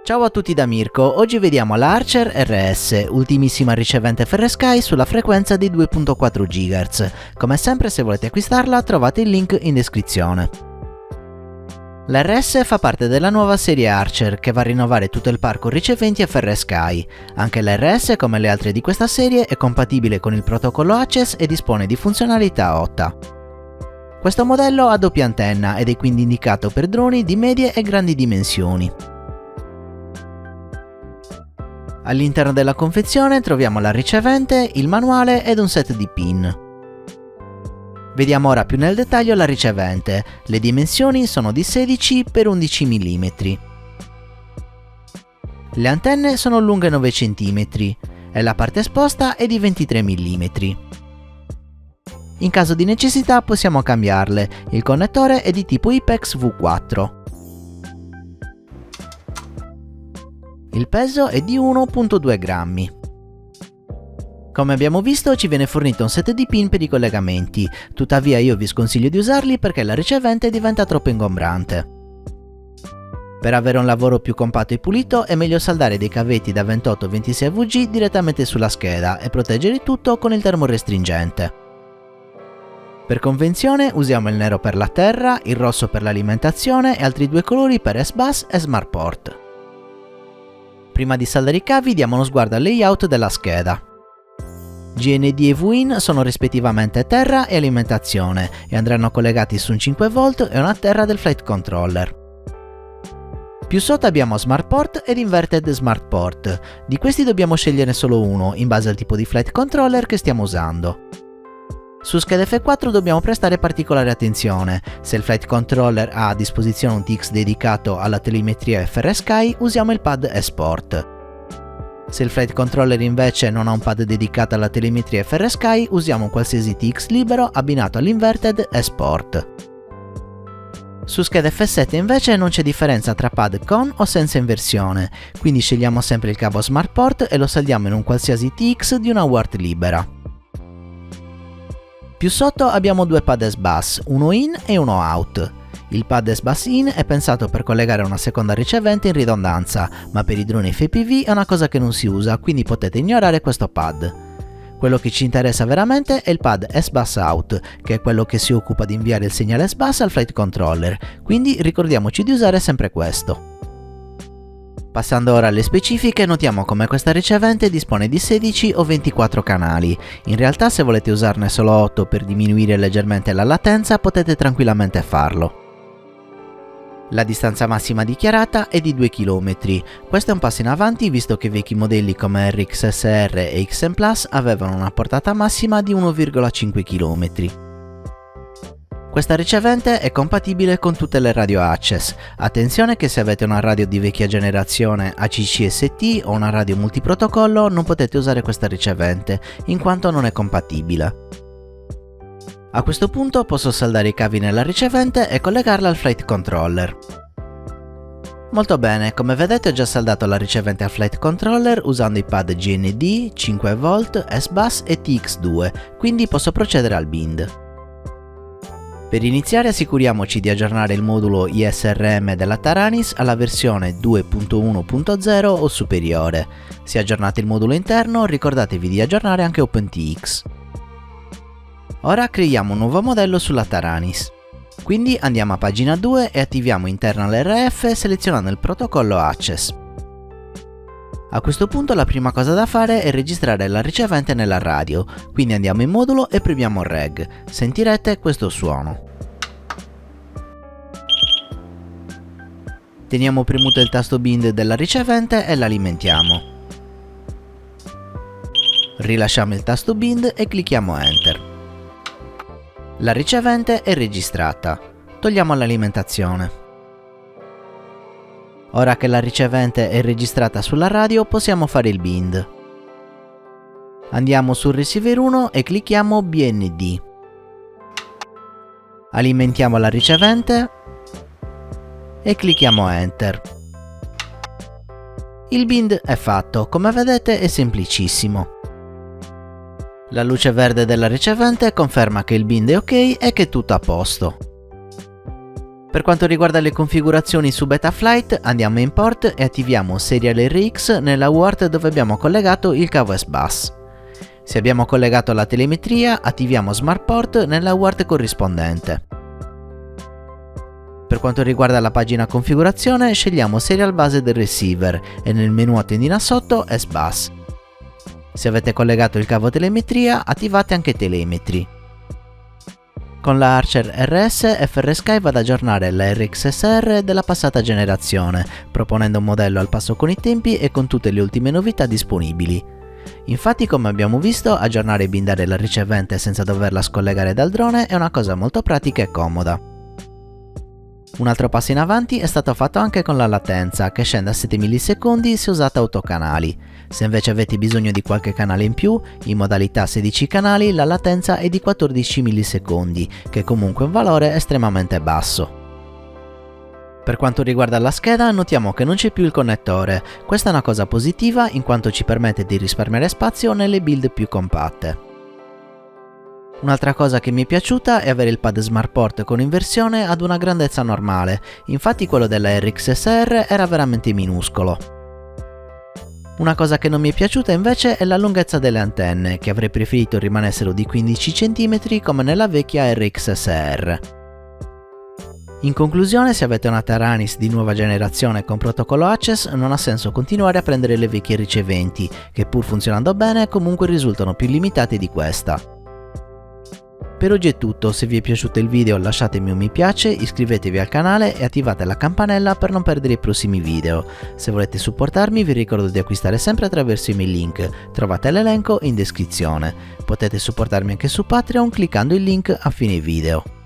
Ciao a tutti da Mirko, oggi vediamo la Archer RS, ultimissima ricevente FrSky sulla frequenza di 2.4 GHz. Come sempre, se volete acquistarla trovate il link in descrizione. L'RS fa parte della nuova serie Archer che va a rinnovare tutto il parco riceventi FrSky. Anche l'RS, come le altre di questa serie, è compatibile con il protocollo ACCESS e dispone di funzionalità OTA. Questo modello ha doppia antenna ed è quindi indicato per droni di medie e grandi dimensioni. All'interno della confezione troviamo la ricevente, il manuale ed un set di pin. Vediamo ora più nel dettaglio la ricevente. Le dimensioni sono di 16 x 11 mm. Le antenne sono lunghe 9 cm e la parte esposta è di 23 mm. In caso di necessità possiamo cambiarle. Il connettore è di tipo IPEX V4. Il peso è di 1,2 grammi. Come abbiamo visto ci viene fornito un set di pin per i collegamenti, tuttavia io vi sconsiglio di usarli perché la ricevente diventa troppo ingombrante. Per avere un lavoro più compatto e pulito è meglio saldare dei cavetti da 28-26 VG direttamente sulla scheda e proteggere il tutto con il termorestringente. Per convenzione usiamo il nero per la terra, il rosso per l'alimentazione e altri due colori per S-Bus e SmartPort. Prima di saldare i cavi diamo uno sguardo al layout della scheda. GND e VIN sono rispettivamente terra e alimentazione e andranno collegati su un 5V e una terra del flight controller. Più sotto abbiamo SmartPort ed Inverted SmartPort. Di questi dobbiamo scegliere solo uno in base al tipo di flight controller che stiamo usando. Su scheda F4 dobbiamo prestare particolare attenzione. Se il flight controller ha a disposizione un TX dedicato alla telemetria FrSky, usiamo il pad eSport. Se il flight controller invece non ha un pad dedicato alla telemetria FrSky, usiamo un qualsiasi TX libero abbinato all'Inverted eSport. Su scheda F7 invece non c'è differenza tra pad con o senza inversione, quindi scegliamo sempre il cavo SmartPort e lo saldiamo in un qualsiasi TX di una UART libera. Più sotto abbiamo due pad S-Bus, uno in e uno out. Il pad S-Bus in è pensato per collegare una seconda ricevente in ridondanza, ma per i droni FPV è una cosa che non si usa, quindi potete ignorare questo pad. Quello che ci interessa veramente è il pad S-Bus out, che è quello che si occupa di inviare il segnale S-Bus al flight controller, quindi ricordiamoci di usare sempre questo. Passando ora alle specifiche, notiamo come questa ricevente dispone di 16 o 24 canali. In realtà se volete usarne solo 8 per diminuire leggermente la latenza potete tranquillamente farlo. La distanza massima dichiarata è di 2 km. Questo è un passo in avanti visto che vecchi modelli come RX SR e XM Plus avevano una portata massima di 1,5 km. Questa ricevente è compatibile con tutte le radio ACCESS. Attenzione che se avete una radio di vecchia generazione ACC-ST o una radio multiprotocollo non potete usare questa ricevente, in quanto non è compatibile. A questo punto posso saldare i cavi nella ricevente e collegarla al flight controller. Molto bene, come vedete ho già saldato la ricevente al flight controller usando i pad GND, 5V, S-Bus e TX2, quindi posso procedere al bind. Per iniziare assicuriamoci di aggiornare il modulo ISRM della Taranis alla versione 2.1.0 o superiore. Se aggiornate il modulo interno ricordatevi di aggiornare anche OpenTX. Ora creiamo un nuovo modello sulla Taranis. Quindi andiamo a pagina 2 e attiviamo Internal RF selezionando il protocollo ACCESS. A questo punto la prima cosa da fare è registrare la ricevente nella radio, quindi andiamo in modulo e premiamo Reg. Sentirete questo suono. Teniamo premuto il tasto bind della ricevente e l'alimentiamo. Rilasciamo il tasto bind e clicchiamo Enter. La ricevente è registrata. Togliamo l'alimentazione. Ora che la ricevente è registrata sulla radio possiamo fare il bind. Andiamo sul receiver 1 e clicchiamo BND. Alimentiamo la ricevente e clicchiamo Enter. Il bind è fatto, come vedete è semplicissimo. La luce verde della ricevente conferma che il bind è ok e che è tutto a posto. Per quanto riguarda le configurazioni su Betaflight, andiamo in port e attiviamo Serial RX nella UART dove abbiamo collegato il cavo S-Bus. Se abbiamo collegato la telemetria, attiviamo Smart Port nella UART corrispondente. Per quanto riguarda la pagina configurazione, scegliamo Serial Base del receiver e nel menu a tendina sotto S-Bus. Se avete collegato il cavo telemetria, attivate anche Telemetry. Con la Archer RS, FrSky va ad aggiornare la RXSR della passata generazione, proponendo un modello al passo con i tempi e con tutte le ultime novità disponibili. Infatti, come abbiamo visto, aggiornare e bindare la ricevente senza doverla scollegare dal drone è una cosa molto pratica e comoda. Un altro passo in avanti è stato fatto anche con la latenza, che scende a 7 millisecondi se usate autocanali. Se invece avete bisogno di qualche canale in più, in modalità 16 canali la latenza è di 14 millisecondi, che è comunque un valore estremamente basso. Per quanto riguarda la scheda, notiamo che non c'è più il connettore. Questa è una cosa positiva in quanto ci permette di risparmiare spazio nelle build più compatte. Un'altra cosa che mi è piaciuta è avere il pad SmartPort con inversione ad una grandezza normale, infatti quello della RXSR era veramente minuscolo. Una cosa che non mi è piaciuta invece è la lunghezza delle antenne, che avrei preferito rimanessero di 15 cm come nella vecchia RXSR. In conclusione, se avete una Taranis di nuova generazione con protocollo Access, non ha senso continuare a prendere le vecchie riceventi, che pur funzionando bene comunque risultano più limitate di questa. Per oggi è tutto, se vi è piaciuto il video lasciatemi un mi piace, iscrivetevi al canale e attivate la campanella per non perdere i prossimi video. Se volete supportarmi vi ricordo di acquistare sempre attraverso i miei link, trovate l'elenco in descrizione. Potete supportarmi anche su Patreon cliccando il link a fine video.